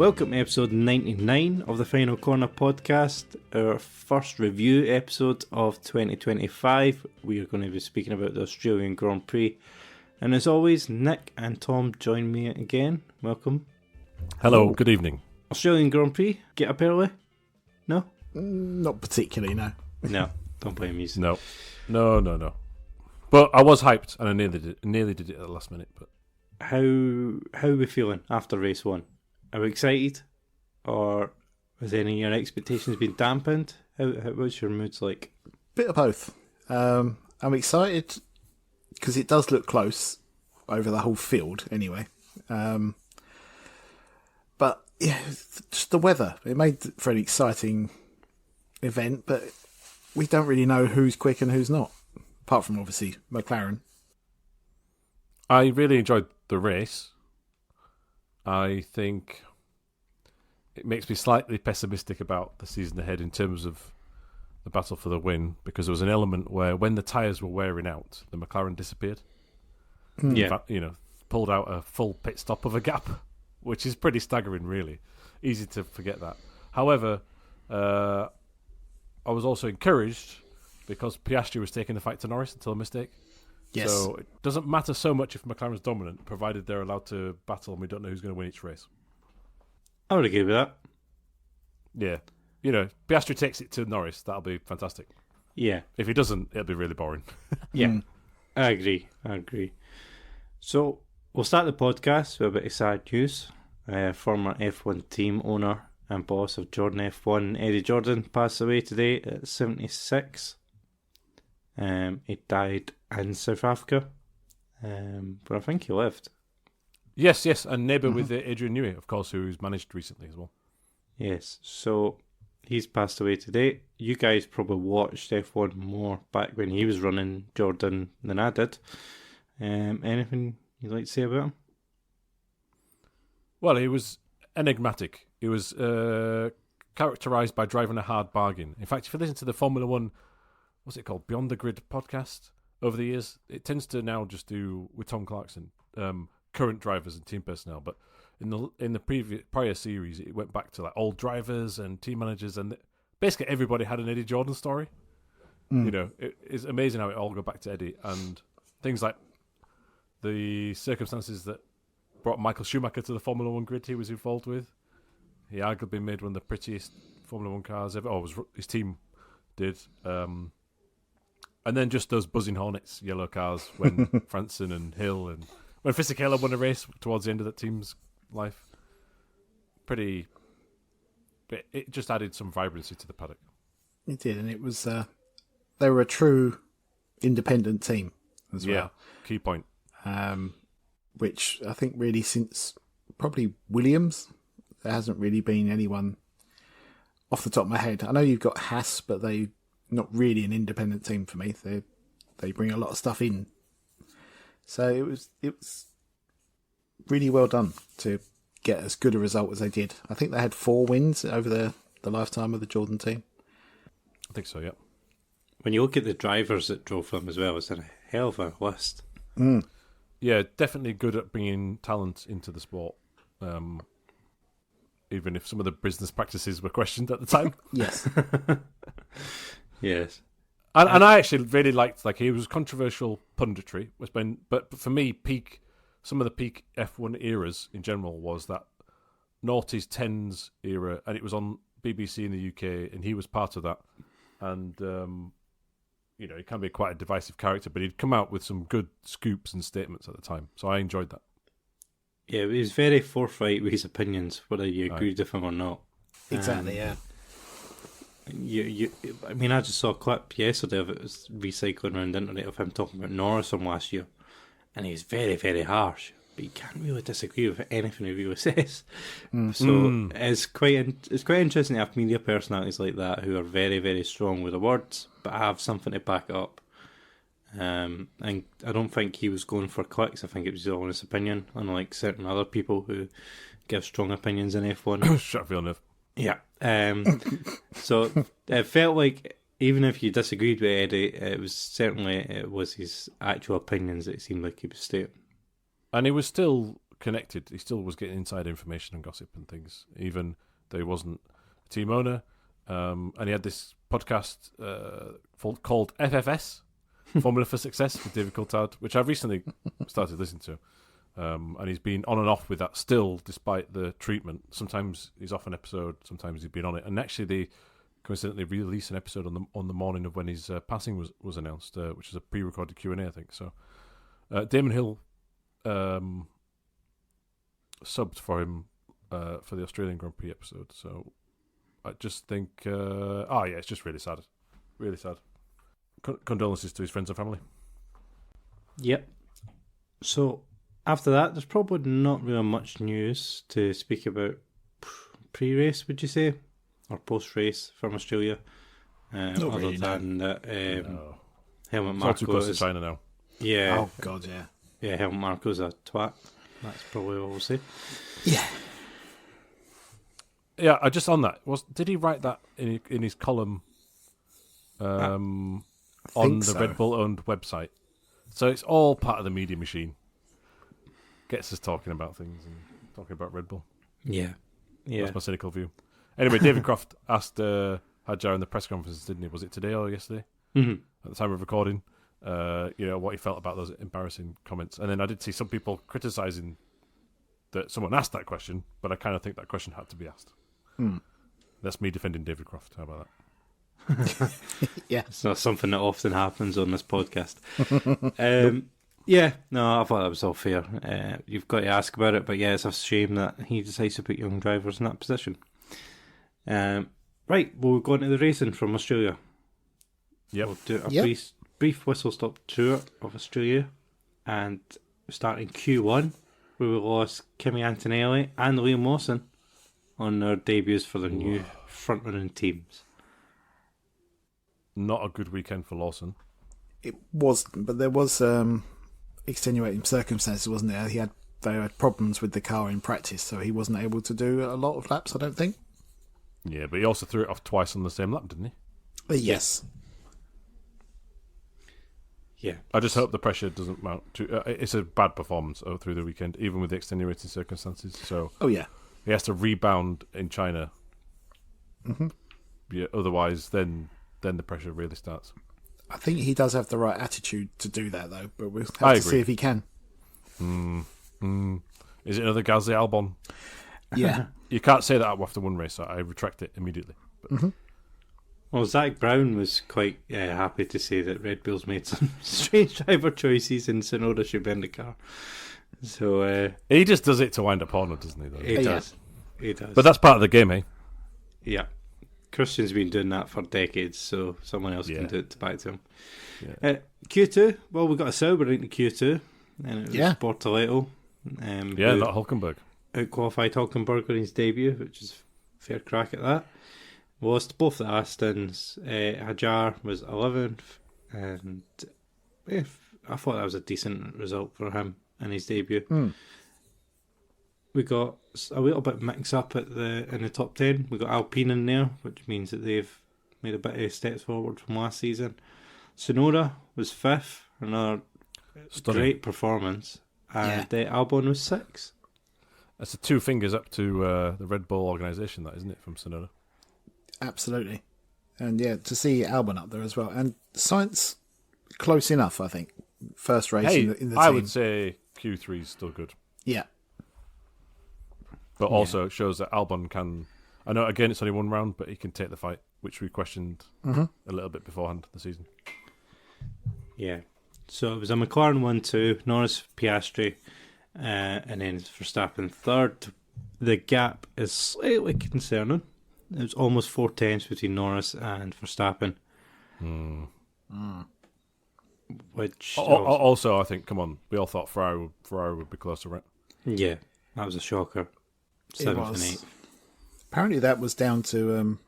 Welcome to episode 99 of the Final Corner podcast, our first review episode of 2025. We are going to be speaking about the Australian Grand Prix. And as always, Nick and Tom join me again. Welcome. Hello, good evening. Australian Grand Prix, get up early? No? Not particularly, no. No, don't blame me. No. But I was hyped, and I nearly did it at the last minute. But How are we feeling after race one? Are we excited? Or has any of your expectations been dampened? What's your moods like? Bit of both. I'm excited because it does look close over the whole field anyway. But yeah, just the weather. It made for an exciting event, but we don't really know who's quick and who's not. Apart from obviously McLaren. I really enjoyed the race. I think it makes me slightly pessimistic about the season ahead in terms of the battle for the win, because there was an element where when the tyres were wearing out, the McLaren disappeared. Yeah. In fact, pulled out a full pit stop of a gap, which is pretty staggering, really. Easy to forget that. However, I was also encouraged because Piastri was taking the fight to Norris until a mistake. Yes. So it doesn't matter so much if McLaren's dominant, provided they're allowed to battle and we don't know who's going to win each race. I would agree with that. Yeah. Piastri takes it to Norris, that'll be fantastic. Yeah. If he doesn't, it'll be really boring. Yeah. I agree. So we'll start the podcast with a bit of sad news. Former F1 team owner and boss of Jordan F1, Eddie Jordan, passed away today at 76. He died in South Africa, but I think he lived. Yes, and neighbour with Adrian Newey, of course, who's managed recently as well. Yes, so he's passed away today. You guys probably watched F1 more back when he was running Jordan than I did. Anything you'd like to say about him? Well, he was enigmatic. He was characterised by driving a hard bargain. In fact, if you listen to the Formula One, what's it called, Beyond the Grid podcast over the years, it tends to now just do, with Tom Clarkson, current drivers and team personnel. But in the prior series, it went back to like old drivers and team managers, and basically everybody had an Eddie Jordan story. It's amazing how it all go back to Eddie, and things like the circumstances that brought Michael Schumacher to the Formula One grid he was involved with. He arguably made one of the prettiest Formula One cars ever, or his team did. And then just those buzzing Hornets, yellow cars, when Franson and Hill, and when Fisichella won a race towards the end of that team's life. It just added some vibrancy to the paddock. It did, and it was they were a true independent team as well. Yeah, key point. Which I think really since probably Williams, there hasn't really been anyone off the top of my head. I know you've got Haas, but they not really an independent team for me. They bring a lot of stuff in. So it was really well done to get as good a result as they did. I think they had 4 wins over the lifetime of the Jordan team. I think so, yeah. When you look at the drivers that drove them as well, it's a hell of a list. Yeah, definitely good at bringing talent into the sport. Even if some of the business practices were questioned at the time. Yes. Yes. And I actually really liked, he was controversial punditry, but for me, some of the peak F1 eras in general was that noughties, 10s era, and it was on BBC in the UK, and he was part of that. And, he can be quite a divisive character, but he'd come out with some good scoops and statements at the time. So I enjoyed that. Yeah, he was very forthright with his opinions, whether you agreed with him or not. Exactly, yeah. I just saw a clip yesterday of it was recycling around the internet of him talking about Norris from last year, and he's very, very harsh, but you can't really disagree with anything he really says. So it's quite interesting to have media personalities like that who are very, very strong with the words, but have something to back it up. And I don't think he was going for clicks. I think it was his honest opinion, unlike certain other people who give strong opinions in F1. Shut Villeneuve. Yeah. So it felt like even if you disagreed with Eddie, it was his actual opinions that it seemed like he was stating. And he was still connected. He still was getting inside information and gossip and things, even though he wasn't a team owner. And he had this podcast called FFS, Formula for Success, with David Coulthard, which I've recently started listening to. And he's been on and off with that still, despite the treatment. Sometimes he's off an episode, sometimes he's been on it. And actually, they coincidentally released an episode on the morning of when his passing was announced, which is a pre-recorded Q&A, I think. So Damon Hill subbed for him for the Australian Grand Prix episode. So I just think, it's just really sad. Really sad. Condolences to his friends and family. Yep. So after that, there's probably not really much news to speak about pre-race, would you say? Or post-race from Australia. Other really, than that, No. Helmut It's all too Marko close to is... China now. Yeah. Oh, God, yeah. Yeah, Helmut Marko's a twat. That's probably what we'll say. Yeah. Yeah, I just on that. Did he write that in his column on the Red Bull owned website? So it's all part of the media machine. Gets us talking about things and talking about Red Bull. Yeah. That's my cynical view. Anyway, David Croft asked Hadjar in the press conference, didn't he? Was it today or yesterday? Mm-hmm. At the time of recording, what he felt about those embarrassing comments. And then I did see some people criticising that someone asked that question, but I kind of think that question had to be asked. That's me defending David Croft. How about that? Yeah. It's not something that often happens on this podcast. Yeah, no, I thought that was all fair. You've got to ask about it, but yeah, it's a shame that he decides to put young drivers in that position. Right, we'll go into the racing from Australia. Yep. We'll do a brief whistle-stop tour of Australia, and starting Q1, where we lost Kimi Antonelli and Liam Lawson on their debuts for their new front-running teams. Not a good weekend for Lawson. It was, but there was extenuating circumstances, wasn't there? They had problems with the car in practice, so he wasn't able to do a lot of laps, I don't think. Yeah, but he also threw it off twice on the same lap, didn't he? Yes. Yeah. I just hope the pressure doesn't mount to... it's a bad performance through the weekend, even with the extenuating circumstances. So yeah. He has to rebound in China. Mm-hmm. Yeah, otherwise, then the pressure really starts. I think he does have the right attitude to do that, though, but we'll have to see if he can. Is it another Gasly Albon? Yeah. You can't say that after one race, so I retract it immediately. But... Well, Zach Brown was quite happy to say that Red Bull's made some strange driver choices and Tsunoda should be in the car. So he just does it to wind up Horner, doesn't he? Though? He does. But that's part of the game, eh? Yeah. Christian's been doing that for decades, so someone else can do it to back to him. Yeah. Q2, well, we got a Sauber into Q2, and it was Bortoleto. That Hulkenberg. Out-qualified Hulkenberg on his debut, which is fair crack at that. Lost both the Astons. Hadjar was 11th, and I thought that was a decent result for him in his debut. We got a little bit mixed up in the top 10. We got Alpine in there, which means that they've made a bit of steps forward from last season. Tsunoda was 5th, another great performance, and Albon was 6th. That's a 2 fingers up to the Red Bull organisation, that isn't it, from Tsunoda? Absolutely. And to see Albon up there as well. And Sainz, close enough, I think. First race in the team. I would say Q3 is still good. Yeah. But also it shows that Albon can... I know, again, it's only one round, but he can take the fight, which we questioned a little bit beforehand the season. Yeah. So it was a McLaren 1-2, Norris, Piastri, and then Verstappen 3rd. The gap is slightly concerning. It was almost 4 tenths between Norris and Verstappen. Which also, I think, come on, we all thought Ferrari would be closer, right? Yeah, that was a shocker. 7th and 8th. Apparently that was down to,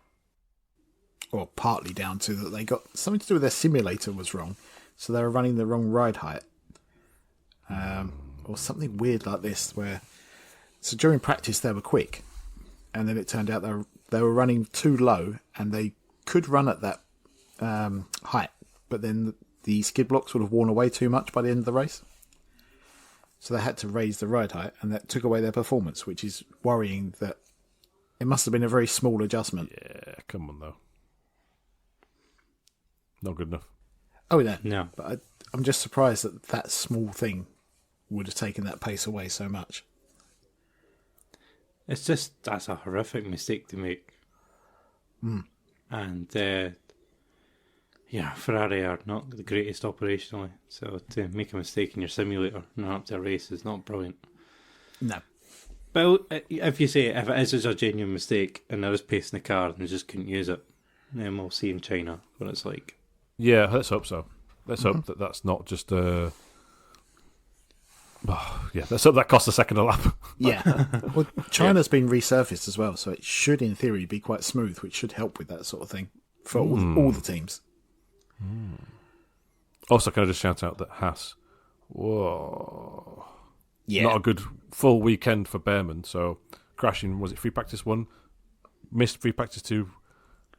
or partly down to that they got something to do with their simulator was wrong. So they were running the wrong ride height. Or something weird like this so during practice they were quick. And then it turned out they were running too low and they could run at that height. But then the skid blocks would have worn away too much by the end of the race. So they had to raise the ride height, and that took away their performance, which is worrying. That it must have been a very small adjustment. Yeah, come on, though. Not good enough. Oh, no. No. But I'm just surprised that that small thing would have taken that pace away so much. It's just, that's a horrific mistake to make. And, Ferrari are not the greatest operationally. So to make a mistake in your simulator and run up to a race is not brilliant. No. But if you say, if it is a genuine mistake and there is pace in the car and they just couldn't use it, then we'll see in China what it's like. Yeah, let's hope so. Let's hope that that's not just let's hope that costs a second a lap. Yeah. Well, China's been resurfaced as well, so it should, in theory, be quite smooth, which should help with that sort of thing for all the teams. Also, can I just shout out that Haas, whoa, Yeah. not a good full weekend for Behrman. So crashing, was it free practice 1? Missed free practice 2.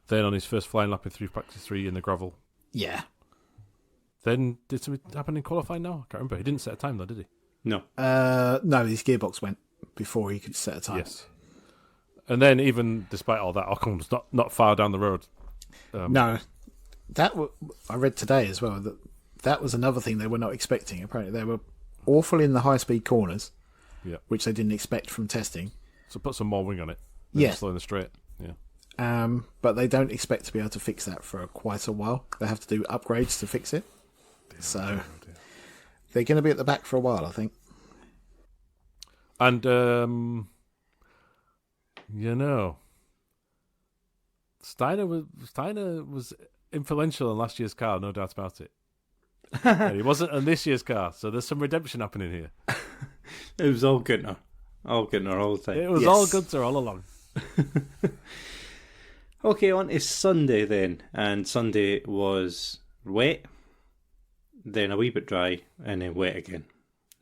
Then on his first flying lap in free practice 3 in the gravel. Yeah. Then did something happen in qualifying now? I can't remember. He didn't set a time though, did he? No. No, his gearbox went before he could set a time. Yes. And then even despite all that, Ocon's not far down the road. No. I read today as well that was another thing they were not expecting. Apparently they were awful in the high-speed corners, which they didn't expect from testing. So put some more wing on it. Yeah. Slow in the straight. Yeah. But they don't expect to be able to fix that for quite a while. They have to do upgrades to fix it. So they're going to be at the back for a while, I think. And, Steiner was influential in last year's car, no doubt about it. And he wasn't in this year's car, so there's some redemption happening here. It was all Gunter. All Gunter all the time. It was all Gunther all along. Okay, on to Sunday then. And Sunday was wet, then a wee bit dry, and then wet again.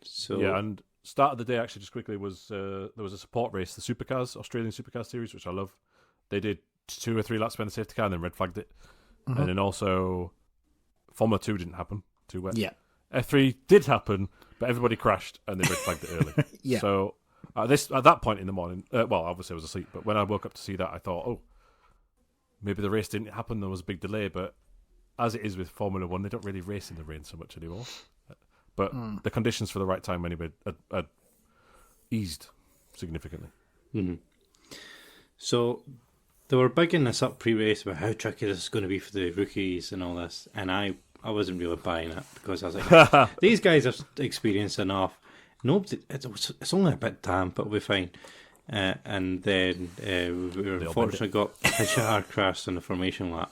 So yeah, and start of the day, actually, just quickly, was there was a support race, the Supercars, Australian Supercars Series, which I love. They did 2 or 3 laps behind the safety car and then red flagged it. And then also Formula 2 didn't happen, too wet. Yeah. F3 did happen, but everybody crashed and they red flagged it early. Yeah. So at that point in the morning, obviously I was asleep, but when I woke up to see that, I thought, maybe the race didn't happen, there was a big delay, but as it is with Formula 1, they don't really race in the rain so much anymore. But the conditions for the right time anyway are eased significantly. Mm-hmm. So they were bigging this up pre-race about how tricky this is going to be for the rookies and all this, and I wasn't really buying it because I was like, these guys have experience enough. Nobody, it's only a bit damp, it'll be fine. And then we were unfortunately got Hishar crashed on the formation lap.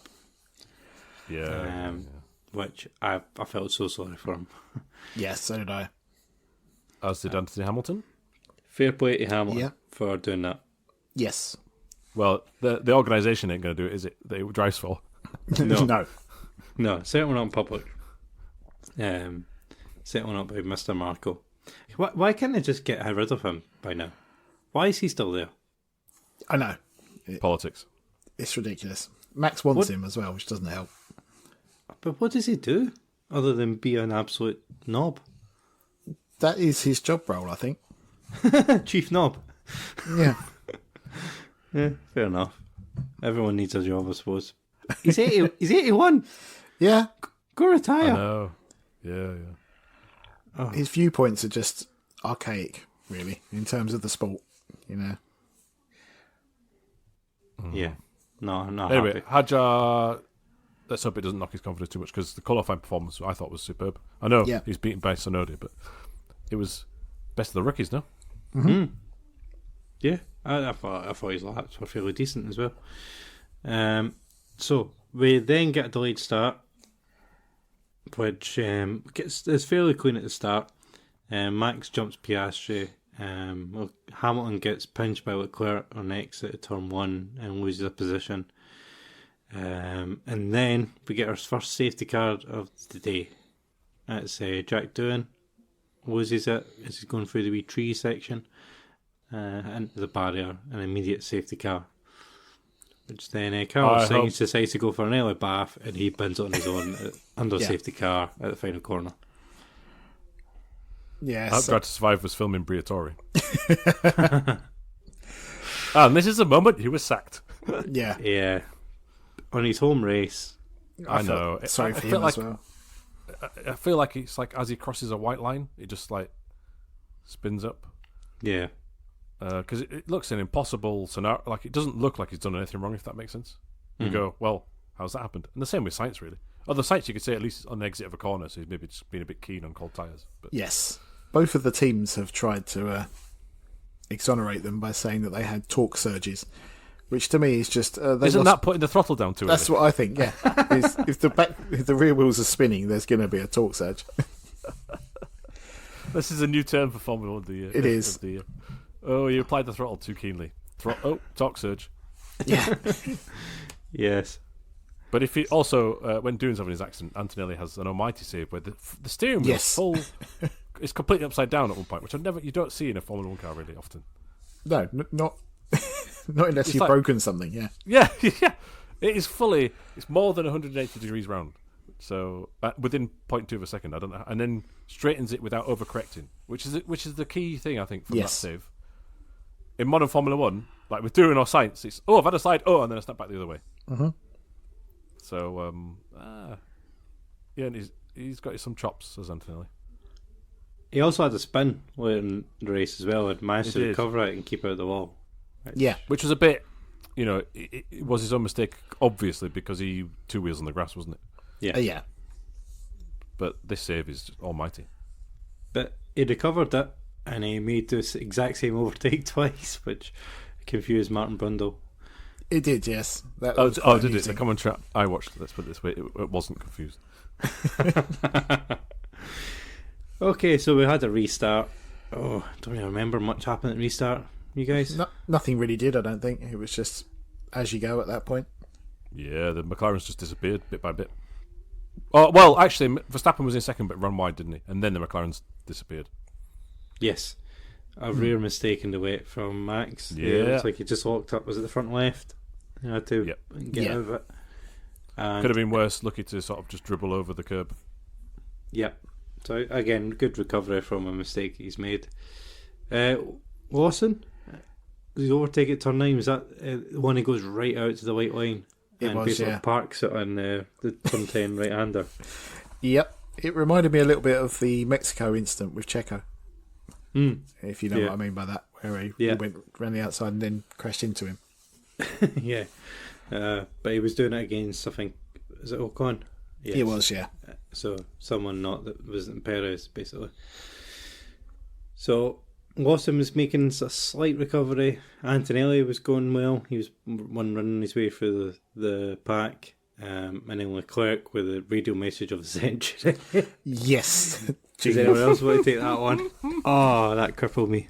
Yeah. Which I felt so sorry for him. Yes, so did I. As did Anthony Hamilton. Fair play to Hamilton for doing that. Yes. Well, the organisation ain't going to do it, is it? That it drives for. No. No, certainly not in public. Certainly not by Mr. Marco. Why can't they just get rid of him by now? Why is he still there? I know. Politics. It's ridiculous. Max wants him as well, which doesn't help. But what does he do other than be an absolute knob? That is his job role, I think. Chief knob. Yeah. Yeah, fair enough. Everyone needs a job, I suppose. He's 80, he's 81. Yeah. Go retire. I know. Yeah. Oh. His viewpoints are just archaic, really, in terms of the sport, Yeah. No, I'm not Anyway, happy. Hadjar, let's hope it doesn't knock his confidence too much, because the qualifying performance I thought was superb. I know he's beaten by Sonoda, but it was best of the rookies, no? Mm-hmm. Yeah, I thought his laps were fairly decent as well. So we then get a delayed start, which is fairly clean at the start. Max jumps Piastri. Hamilton gets pinched by Leclerc on exit at turn 1 and loses a position. And then we get our first safety car of the day. That's Jack Doohan loses it as he's going through the wee tree section into the barrier, an immediate safety car. Which then Carlos Sainz decides to go for an early bath and he bins it on his own under safety car at the final corner. Yeah. I Hope Drive to Survive was filmed in Briatore. And this is the moment he was sacked. Yeah. Yeah. On his home race. I know. Sorry for him as well. I feel like it's like as he crosses a white line, it just like spins up. Yeah. Because it looks an impossible scenario. Like, it doesn't look like he's done anything wrong, if that makes sense. You go, well, how's that happened? And the same with Sainz, really. Other Sainz, you could say at least on the exit of a corner, so he's maybe just been a bit keen on cold tyres. But Yes. Both of the teams have tried to exonerate them by saying that they had torque surges, which to me is just... isn't that putting the throttle down too early? That's what I think, yeah. if the rear wheels are spinning, there's going to be a torque surge. This is a new term for Formula 1 of the year. It is. Oh, you applied the throttle too keenly. Torque surge. Yeah. Yes. But if he also, when Doone's having his accident, Antonelli has an almighty save where the steering wheel is full... It's completely upside down at one point, which you don't see in a Formula 1 car really often. No, not unless you've broken something, yeah. Yeah, yeah. It is fully, it's more than 180 degrees round. So, within 0.2 of a second, I don't know. And then straightens it without overcorrecting, which is the key thing, I think, from that save. In modern Formula 1, like with Doohan or Sainz, it's, I've had a slide, and then I snap back the other way. Mm-hmm. So, yeah, and he's got some chops, as Antonelli. He also had a spin in the race as well and managed to recover it and keep out of the wall. Yeah. Which was a bit, it was his own mistake, obviously, because he two wheels on the grass, wasn't it? Yeah. Yeah. But this save is just almighty. But he recovered it and he made this exact same overtake twice, which confused Martin Brundle. It did, yes. That did it? The commentary I watched, let's put it this way, it wasn't confused. Okay, so we had a restart. Don't really remember much happened at restart. You guys? Nothing really did, I don't think. It was just as you go at that point. Yeah, the McLaren's just disappeared bit by bit. Oh, well, actually, Verstappen was in second, but run wide, didn't he? And then the McLaren's disappeared. Yes. A rare mistake in the wait from Max. Yeah. It looks like he just walked up. Was it the front left? He had to get out of it. And could have been worse. Lucky to sort of just dribble over the curb. Yep. So, again, good recovery from a mistake he's made. Lawson? His overtake at turn 9, was that the one he goes right out to the white line? Basically parks it on the turn 10 right-hander. Yep. It reminded me a little bit of the Mexico incident with Checo. If you know what I mean by that, where he went around the outside and then crashed into him. Yeah. But he was doing it against, I think, is it Ocon? Yes. It was, yeah. So someone not that wasn't Perez, basically. So Lawson was making a slight recovery. Antonelli was going well. He was running his way through the pack. And then Leclerc with a radio message of the century. Yes. Does anyone else want to take that one? Oh, that crippled me.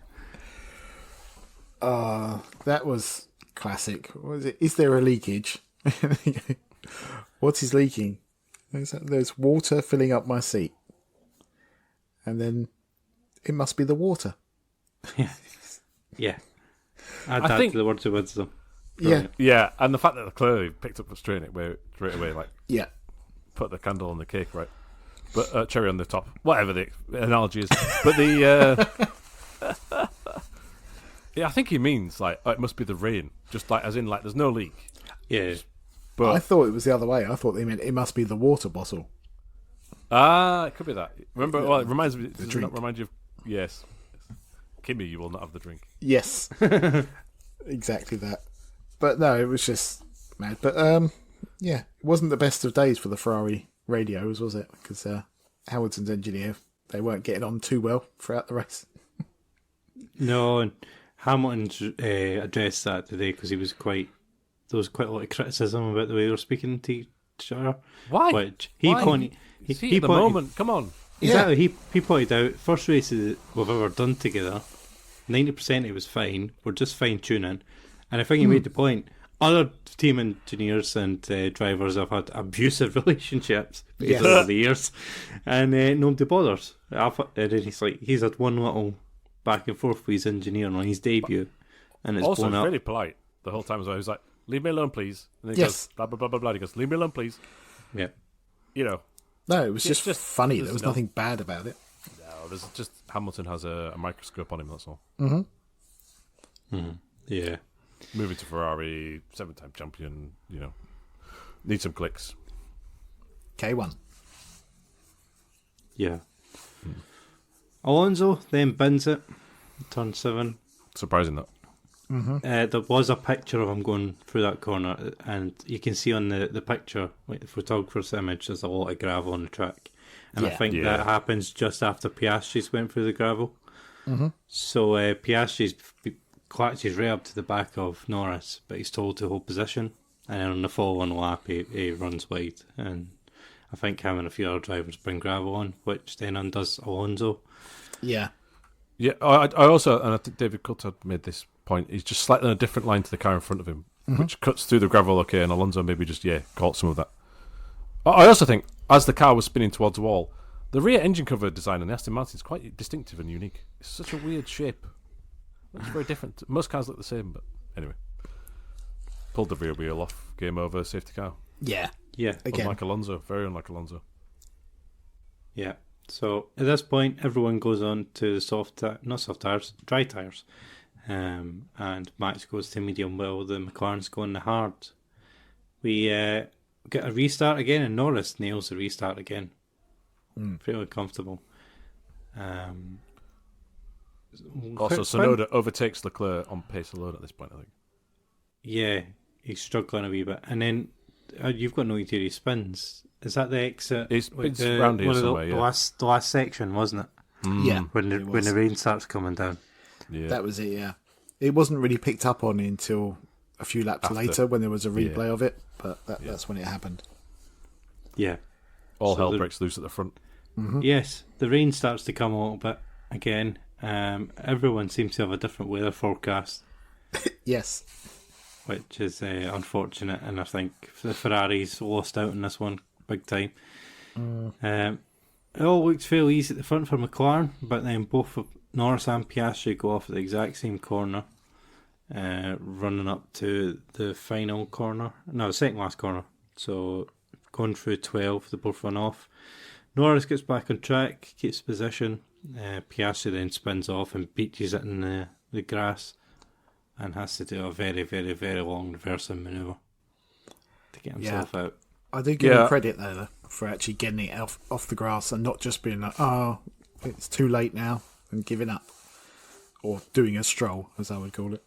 That was classic. What was it? Is there a leakage? What is leaking? There's water filling up my seat. And then it must be the water. Yeah. Add that to the words of wisdom. Brilliant. Yeah, and the fact that Leclerc picked up the straight away, like, put the candle on the cake, right? But cherry on the top, whatever the analogy is. But I think he means like it must be the rain, just like as in like there's no leak. Yeah. But I thought it was the other way. I thought they meant it must be the water bottle. It could be that. Remember, it reminds me. The does it drink. not remind you of? Yes. Kimmy, you will not have the drink. Yes. Exactly that. But no, it was just mad. But it wasn't the best of days for the Ferrari radios, was it? Because Howard's engineer, they weren't getting on too well throughout the race. No, and Hamilton addressed that today because there was quite a lot of criticism about the way they were speaking to each other. Why? Which he pointed. Come on. Exactly. Yeah. He pointed out first races we've ever done together, 90% it was fine. We're just fine tuning, and I think he made the point. Other team engineers and drivers have had abusive relationships over the years, and nobody bothers. And then he's had one little back and forth with his engineer on his debut, and it's also blown up. Really polite the whole time as well. He was like, "Leave me alone, please." And then he goes, "Blah blah blah blah blah." He goes, "Leave me alone, please." Yeah. You know. No, it was just funny. There was nothing bad about it. No. There's just Hamilton has a microscope on him. That's all. Yeah. Moving to Ferrari, 7-time champion. Need some clicks. K1. Yeah. Alonso then bins it, turn 7. Surprising that. There was a picture of him going through that corner, and you can see on the picture, like the photographer's image, there's a lot of gravel on the track. And I think that happens just after Piastri's went through the gravel. So Piastri's clutches right up to the back of Norris, but he's told to hold position. And then on the following lap, he runs wide. And I think him and a few other drivers bring gravel on, which then undoes Alonso. Yeah. Yeah, I also, and I think David Coulthard made this point, he's just slightly on a different line to the car in front of him, which cuts through the gravel, okay, and Alonso maybe just, caught some of that. I also think, as the car was spinning towards the wall, the rear engine cover design on the Aston Martin is quite distinctive and unique. It's such a weird shape. It's very different. Most cars look the same, but anyway. Pulled the rear wheel off, game over, safety car. Yeah. Yeah. Again. Unlike Alonso, very unlike Alonso. Yeah. So at this point, everyone goes on to the dry tyres. And Max goes to medium well, the McLaren's going the hard. We get a restart again, and Norris nails the restart again. Fairly comfortable. Also, Tsunoda overtakes Leclerc on pace alone at this point, I think. Yeah, he's struggling a wee bit. And then you've got no interior spins. Is that the exit? It's round here somewhere, the last section, wasn't it? Yeah. When the rain starts coming down. Yeah. That was it, yeah. It wasn't really picked up on until a few laps later when there was a replay of it, but that's when it happened. Yeah. All hell breaks loose at the front. Yes, the rain starts to come a little bit again. Everyone seems to have a different weather forecast. Yes. Which is unfortunate, and I think the Ferraris lost out on this one big time. It all looks fairly easy at the front for McLaren, but then both Norris and Piastri go off at the exact same corner, running up to the final corner. No, the second last corner. So going through 12, they both run off. Norris gets back on track, keeps position. Piastri then spins off and beaches it in the grass, and has to do a very, very, very long reversing manoeuvre to get himself out. I do give him credit though for actually getting it off the grass and not just being like, oh, it's too late now, and giving up. Or doing a stroll, as I would call it.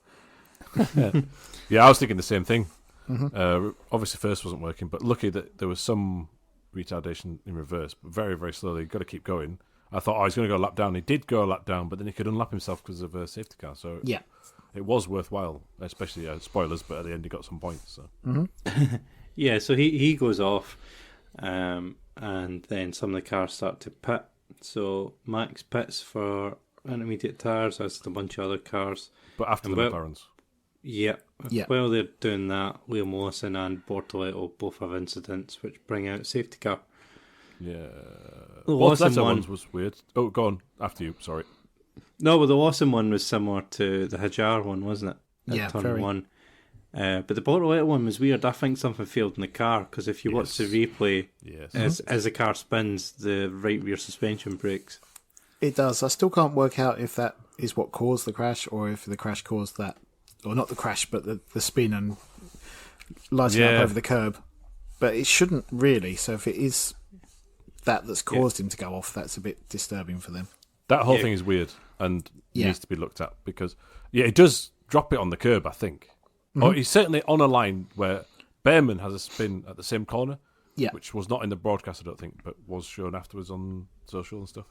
Yeah, I was thinking the same thing. Obviously first wasn't working, but lucky that there was some retardation in reverse, but very, very slowly. Got to keep going. I thought, he's going to go a lap down. He did go a lap down, but then he could unlap himself because of a safety car. So yeah, it was worthwhile, especially spoilers, but at the end he got some points. So. Yeah, so he goes off, and then some of the cars start to pit. So Max pits for intermediate tyres, as did a bunch of other cars. But after the McLarens. Yeah. While they're doing that, Liam Lawson and Bortoletto both have incidents which bring out safety car. Yeah. The Lawson one was weird. Oh, go on. After you, sorry. No, but the Lawson one was similar to the Hajar one, wasn't it? Yeah, turn very. 1. But the Bortoletto one was weird. I think something failed in the car, because if you watch the replay, as the car spins, the right rear suspension breaks. It does. I still can't work out if that is what caused the crash, or if the crash caused that, or not the crash, but the spin and lighting up over the curb. But it shouldn't really. So if it is that's caused him to go off, that's a bit disturbing for them. That whole thing is weird and needs to be looked at, because it does drop it on the curb, I think. Or he's certainly on a line where Behrman has a spin at the same corner, which was not in the broadcast, I don't think, but was shown afterwards on social and stuff.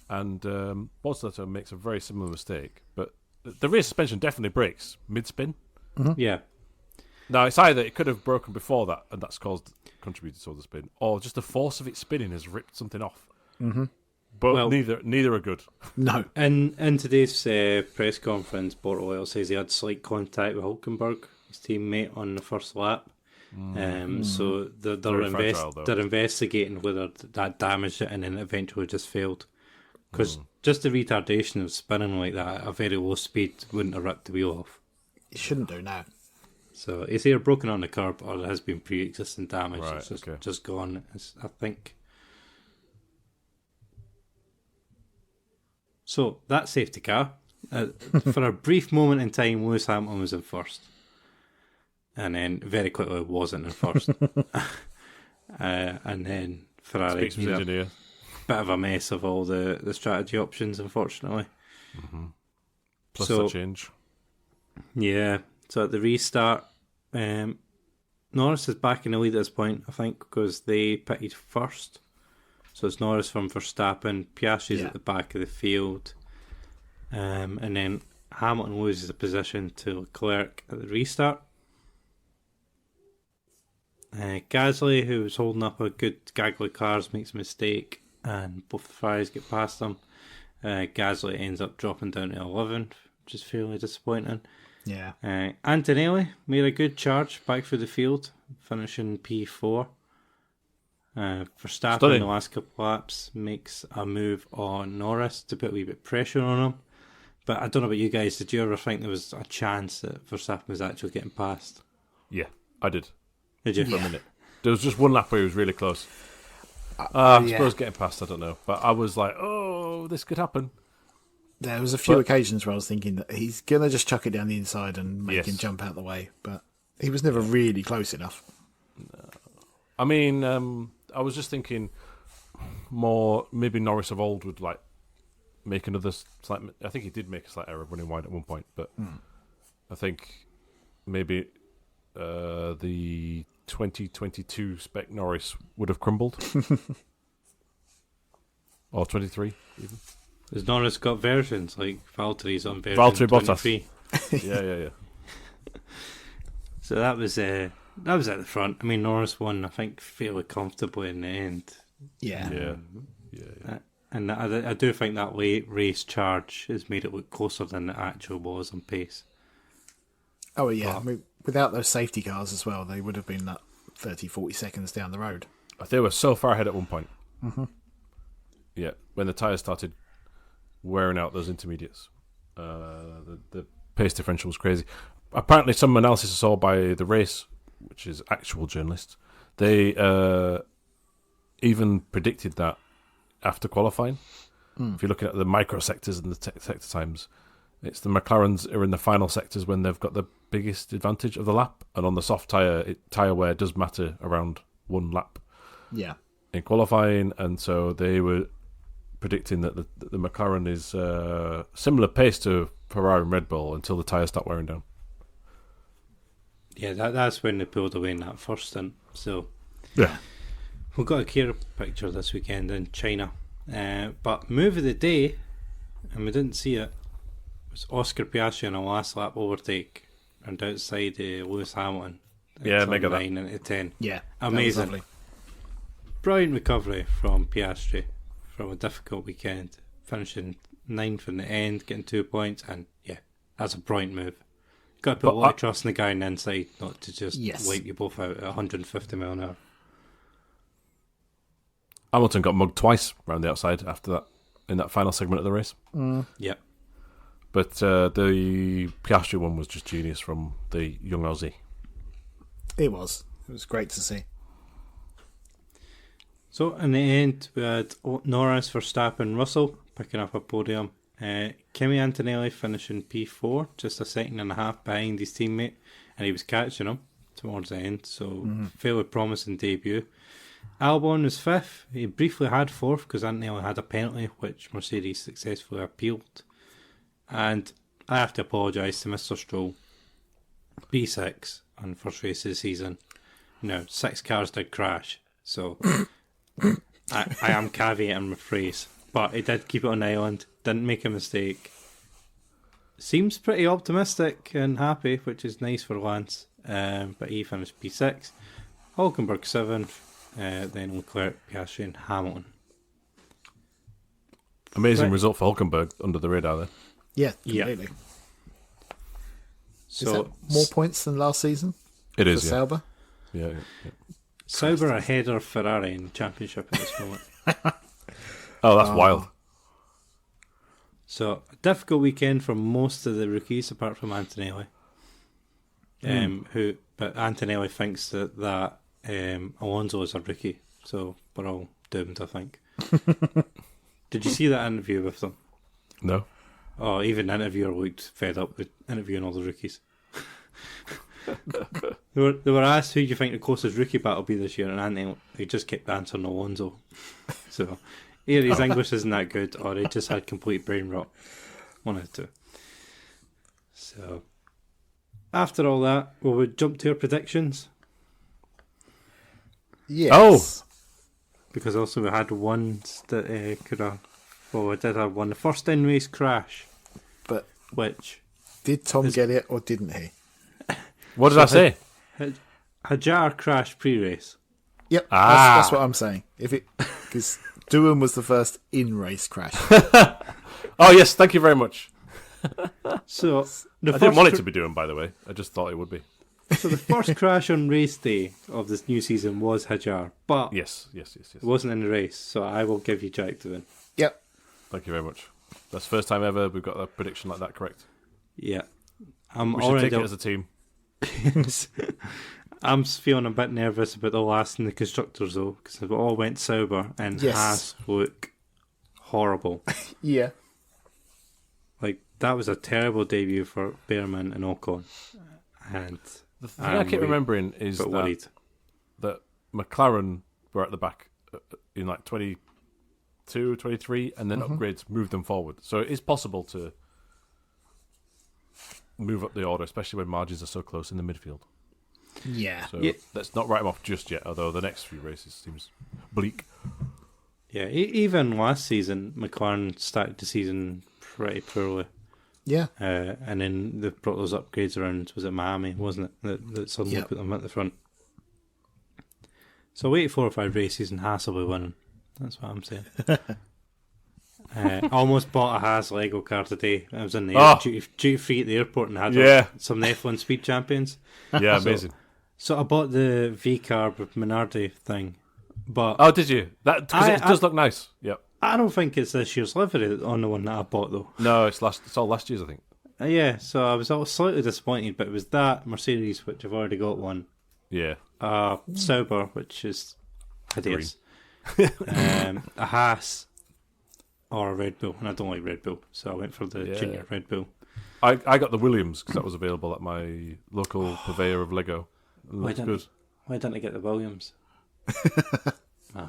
And Bortoletto makes a very similar mistake, but the rear suspension definitely breaks mid-spin. Yeah. Now, it's either it could have broken before that, and that's contributed to the spin, or just the force of it spinning has ripped something off. But neither are good. No. In today's press conference, Bortoletto says he had slight contact with Hülkenberg, his teammate, on the first lap. So they're investigating whether that damaged it and then eventually just failed. Because just the retardation of spinning like that at a very low speed wouldn't have ripped the wheel off. It shouldn't do now. So it's either broken on the curb or there has been pre-existing damage. Right, it's just gone. I think. So, that safety car, for a brief moment in time, Lewis Hamilton was in first. And then very quickly wasn't in first. And then Ferrari, engineer. bit of a mess of all the strategy options, unfortunately. Mm-hmm. Plus So, the change. Yeah, so at the restart, Norris is back in the lead at this point, I think, because they pitted first. So it's Norris from Verstappen, Piastri's at the back of the field, and then Hamilton loses a position to Leclerc at the restart. Gasly, who was holding up a good gaggle of cars, makes a mistake, and both the Ferraris get past him. Gasly ends up dropping down to 11th, which is fairly disappointing. Yeah. Antonelli made a good charge back through the field, finishing P4. Verstappen in the last couple of laps makes a move on Norris to put a wee bit of pressure on him. But I don't know about you guys, did you ever think there was a chance that Verstappen was actually getting past? Yeah, I did. Did you? For a minute. There was just one lap where he was really close. I suppose getting past, I don't know. But I was like, oh, this could happen. There was a few occasions where I was thinking that he's going to just chuck it down the inside and make him jump out the way. But he was never really close enough. No. I mean, I was just thinking more, maybe Norris of old would like make another slight... I think he did make a slight error running wide at one point. But I think maybe the 2022 spec Norris would have crumbled. Or 23 even. Has Norris got versions like Valtteri's on version Valtteri 23? Bottas. yeah. So that was at the front. I mean, Norris won, I think, fairly comfortably in the end. Yeah. And I do think that late race charge has made it look closer than it actually was on pace. Oh, yeah. I mean, without those safety cars as well, they would have been that 30, 40 seconds down the road. They were so far ahead at one point. Mm-hmm. Yeah, when the tyres started wearing out those intermediates. The pace differential was crazy. Apparently, some analysis I saw by The Race, which is actual journalists, they even predicted that after qualifying. If you're looking at the micro sectors and the sector times, it's the McLarens are in the final sectors when they've got the biggest advantage of the lap, and on the soft tyre wear does matter around one lap. Yeah. In qualifying, and so they were predicting that the McLaren is similar pace to Ferrari and Red Bull until the tyres start wearing down. Yeah, that's when they pulled away in that first stint. So yeah, we've got a clear picture this weekend in China. But move of the day, and we didn't see it, was Oscar Piastri on a last lap overtake and outside Lewis Hamilton. Yeah, mega 9 into 10. Yeah, amazing. Brilliant recovery from Piastri from a difficult weekend, finishing 9th in the end, getting 2 points, and yeah, that's a brilliant move. Got to put a lot of trust in the guy on the inside, not to just wipe you both out at 150 mile an hour. Hamilton got mugged twice around the outside after that, in that final segment of the race. Yep. But the Piastri one was just genius from the young Aussie. It was great to see. So in the end, we had Norris, Verstappen, Russell picking up a podium. Kimi Antonelli finishing P4, just a second and a half behind his teammate, and he was catching him towards the end, so fairly promising debut. Albon was 5th. He briefly had 4th because Antonelli had a penalty, which Mercedes successfully appealed. And I have to apologise to Mr. Stroll. P6 on first race of the season. 6 cars did crash, so I am caveating my phrase. But he did keep it on the island, didn't make a mistake. Seems pretty optimistic and happy, which is nice for Lance. But he finished P6. Hulkenberg 7th, then Leclerc, Piastri and Hamilton. Amazing result for Hulkenberg under the radar there. Yeah, completely. Yeah. So, is that more points than last season? It is, for Sauber? Yeah. Sauber ahead of Ferrari in the championship at this moment. Oh, that's wild. So, a difficult weekend for most of the rookies, apart from Antonelli. But Antonelli thinks that Alonso is a rookie, so we're all doomed, I think. Did you see that interview with them? No. Oh, even the interviewer looked fed up with interviewing all the rookies. They were asked who do you think the closest rookie battle will be this year, and Anthony, he just kept answering Alonso. So either his English isn't that good, or he just had complete brain rot. One of the two. So after all that, we would jump to our predictions. Yes. Oh! Because also we had ones that could have... Well, we did have one. The first in-race crash. But which... did Tom get it or didn't he? What did I say? Hajar crashed pre-race. Yep, Ah. that's what I'm saying. Because Doohan was the first in-race crash. Oh, yes, thank you very much. So I didn't want it to be doing, by the way. I just thought it would be. So the first crash on race day of this new season was Hajar, but Yes. it wasn't in the race, so I will give you Jack to win. Yep. Thank you very much. That's the first time ever we've got a prediction like that correct. Yeah. We should take it as a team. I'm feeling a bit nervous about the last in the constructors though, because it all went sober and Yes. Haas look horrible. Yeah. Like, that was a terrible debut for Behrman and Ocon. And The thing I keep remembering is that McLaren were at the back in like 22, 23, and then upgrades moved them forward. So it is possible to move up the order, especially when margins are so close in the midfield. Yeah. So let's not write them off just yet, although the next few races seems bleak. Yeah, even last season, McLaren started the season pretty poorly. Yeah. And then they brought those upgrades around, was it Miami, wasn't it, that suddenly put them at the front. So wait 4 or 5 races and Haas will be winning. That's what I'm saying. I almost bought a Haas Lego car today. I was in the duty free at the airport and had some F1 Speed Champions. Yeah, amazing. So I bought the V-Carb Minardi thing. But oh, did you? That because it does look nice. Yep. I don't think it's this year's livery on the one that I bought though. No, it's all last year's, I think. Yeah, so I was slightly disappointed, but it was that Mercedes, which I've already got one. Yeah. Sauber, which is hideous. A Haas or a Red Bull, and I don't like Red Bull, so I went for the junior Red Bull. I got the Williams because that was available at my local purveyor of Lego. Why didn't I get the Williams?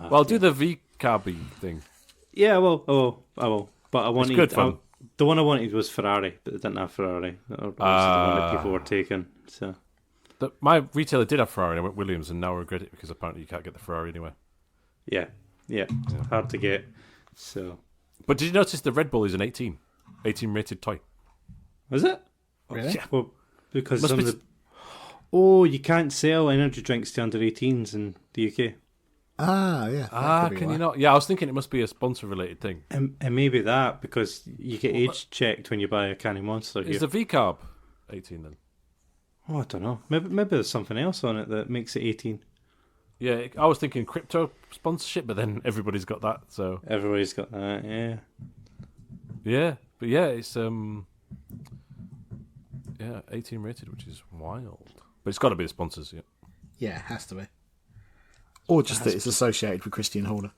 Well, do the V-Carby thing. Yeah, well, I will. But I wanted... It's good fun. The one I wanted was Ferrari, but they didn't have Ferrari. That was the one that people were taking. So my retailer did have Ferrari, and I went Williams, and now I regret it because apparently you can't get the Ferrari anywhere. Yeah, hard to get. So, but did you notice the Red Bull is an 18 rated toy? Was it? Really? Yeah. Well, because Must some be of the... you can't sell energy drinks to under 18s in the UK. Yeah. Can you not? Yeah, I was thinking it must be a sponsor-related thing. And maybe that, because you get age checked when you buy a canny Monster here. Is the V-Carb 18 then? Oh, I don't know. Maybe there's something else on it that makes it 18. Yeah, I was thinking crypto sponsorship, but then everybody's got that, so... Everybody's got that, yeah. Yeah, but yeah, it's 18 rated, which is wild. But it's got to be the sponsors, yeah. Yeah, it has to be. Or just that it's associated with Christian Horner.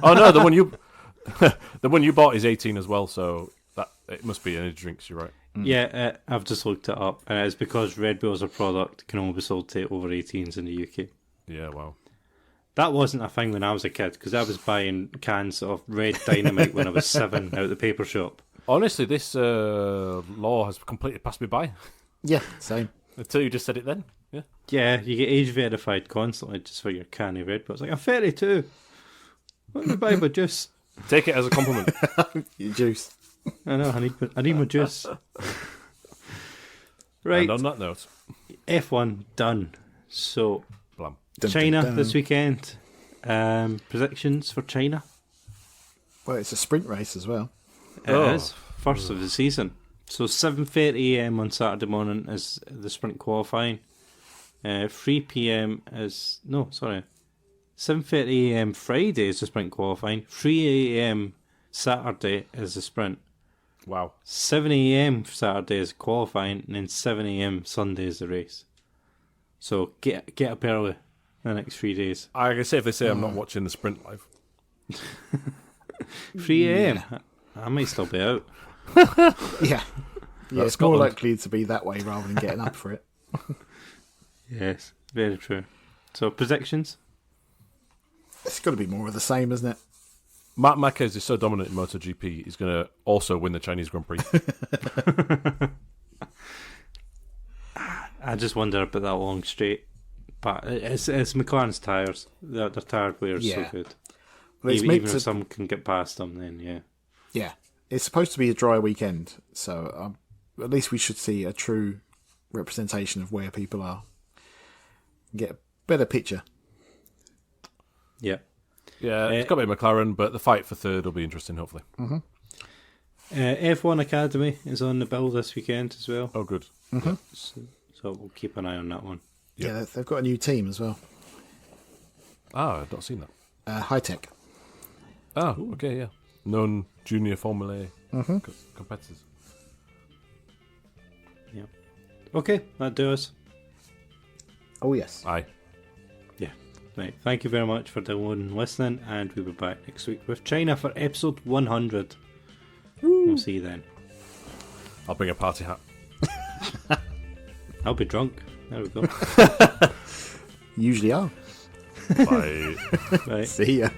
Oh no, the one you bought is 18 as well, so that it must be energy drinks. You're right. Yeah, I've just looked it up, and it's because Red Bull as a product can only be sold to over 18s in the UK. Yeah, wow. That wasn't a thing when I was a kid, because I was buying cans of Red Dynamite when I was 7 out of the paper shop. Honestly, this law has completely passed me by. Yeah, same. Until you just said it then. Yeah. Yeah, you get age verified constantly just for your canny Red Bull. It's like, I'm 32. What do I buy my juice? Take it as a compliment. Your juice. I know, I need my juice. Right. And on that note, F1 done. So, blam. China this weekend. Predictions for China? Well, it's a sprint race as well. It is. First of the season. So 7:30 AM on Saturday morning is the sprint qualifying. 3 PM is... No, sorry. 7:30 AM Friday is the sprint qualifying. 3 AM Saturday is the sprint. Wow. 7 AM Saturday is qualifying, and then 7 AM Sunday is the race. So get up early the next 3 days. I can say if they say I'm not watching the sprint live. 3 AM? I might still be out. Yeah. Yeah, it's Scotland. more likely to be that way rather than getting up for it. Yes, very true. So, predictions? It's got to be more of the same, isn't it? Marc Marquez is so dominant in MotoGP, he's going to also win the Chinese Grand Prix. I just wonder about that long straight. But it's McLaren's tyres. Their tyre wear is so Yeah. good. Well, it's Even, meant even to, if some can get past them, then yeah. yeah, it's supposed to be a dry weekend, so at least we should see a true representation of where people are. Get a better picture. Yeah. Yeah, it's got to be McLaren, but the fight for third will be interesting, hopefully. F1 Academy is on the bill this weekend as well. Oh, good. So we'll keep an eye on that one. Yeah, they've got a new team as well. I've not seen that. High Tech. Oh, okay, yeah. Known junior Formula A competitors. Yeah. Okay, that do us. Oh, yes. Aye. Yeah. Right. Thank you very much for downloading and listening, and we'll be back next week with China for episode 100. We'll see you then. I'll bring a party hat. I'll be drunk. There we go. Usually are. Bye. Right. See ya.